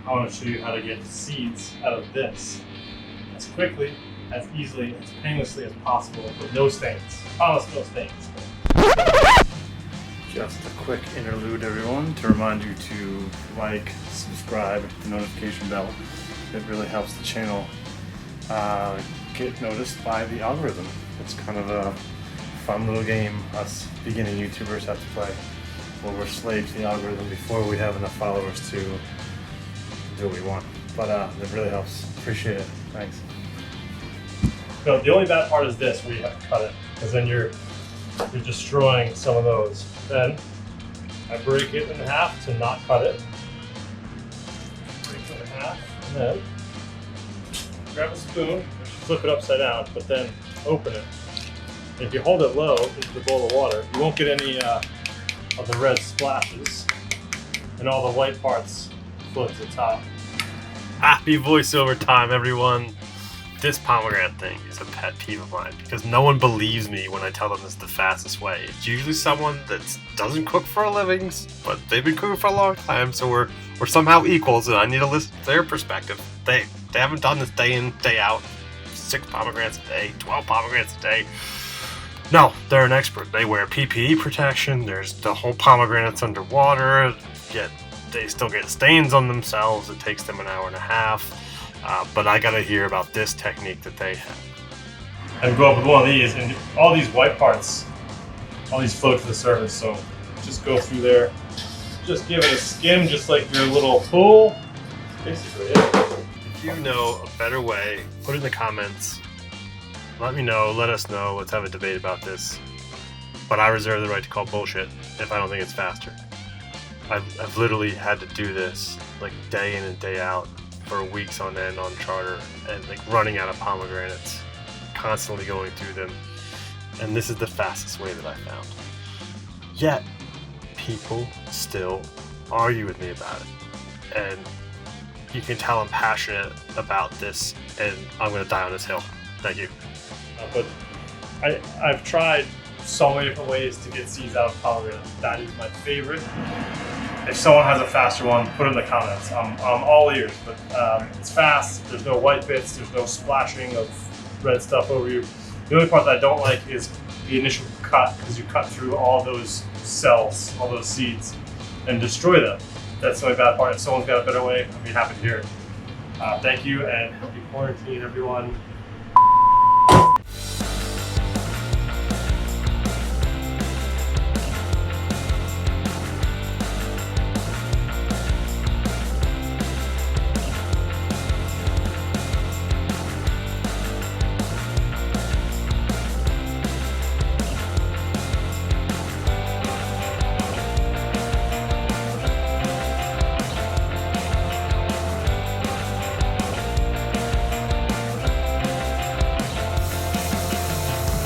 I want to show you how to get seeds out of this as quickly, as easily, as painlessly as possible with no stains. Promise no stains. Just a quick interlude, everyone, to remind you to like, subscribe, hit the notification bell. It really helps the channel get noticed by the algorithm. It's kind of a fun little game us beginning YouTubers have to play, where we're slaves to the algorithm before we have enough followers to do what we want. But it really helps. Appreciate it. Thanks. No, the only bad part is this, where you have to cut it, because then you're destroying some of those. Then I break it in half to not cut it. Break it in half, and then grab a spoon, flip it upside down, but then open it. If you hold it low into the bowl of water, you won't get any of the red splashes, and all the white parts float to the top. Happy voiceover time, everyone. This pomegranate thing is a pet peeve of mine because no one believes me when I tell them this is the fastest way. It's usually someone that doesn't cook for a living, but they've been cooking for a long time, so we're somehow equals, and I need to listen to their perspective. They haven't done this day in, day out. 6 pomegranates a day, 12 pomegranates a day. No, they're an expert. They wear PPE protection. There's the whole pomegranates underwater, yet they still get stains on themselves. It takes them an hour and a half. But I gotta hear about this technique that they have. I go up with one of these, and all these white parts, all these float to the surface. So just go through there, just give it a skim, just like your little pool. Basically, it. If you know a better way, put it in the comments. Let me know. Let us know. Let's have a debate about this. But I reserve the right to call bullshit if I don't think it's faster. I've literally had to do this like day in and day out for weeks on end on charter, and like running out of pomegranates, constantly going through them, and this is the fastest way that I found. Yet people still argue with me about it, and you can tell I'm passionate about this, and I'm gonna die on this hill. Thank you. But I've tried so many different ways to get seeds out of pomegranate. That is my favorite. If someone has a faster one, put it in the comments. I'm all ears, but it's fast. There's no white bits. There's no splashing of red stuff over you. The only part that I don't like is the initial cut, because you cut through all those cells, all those seeds, and destroy them. That's the only bad part. If someone's got a better way, I'd be happy to hear it. Thank you, and happy quarantine, everyone.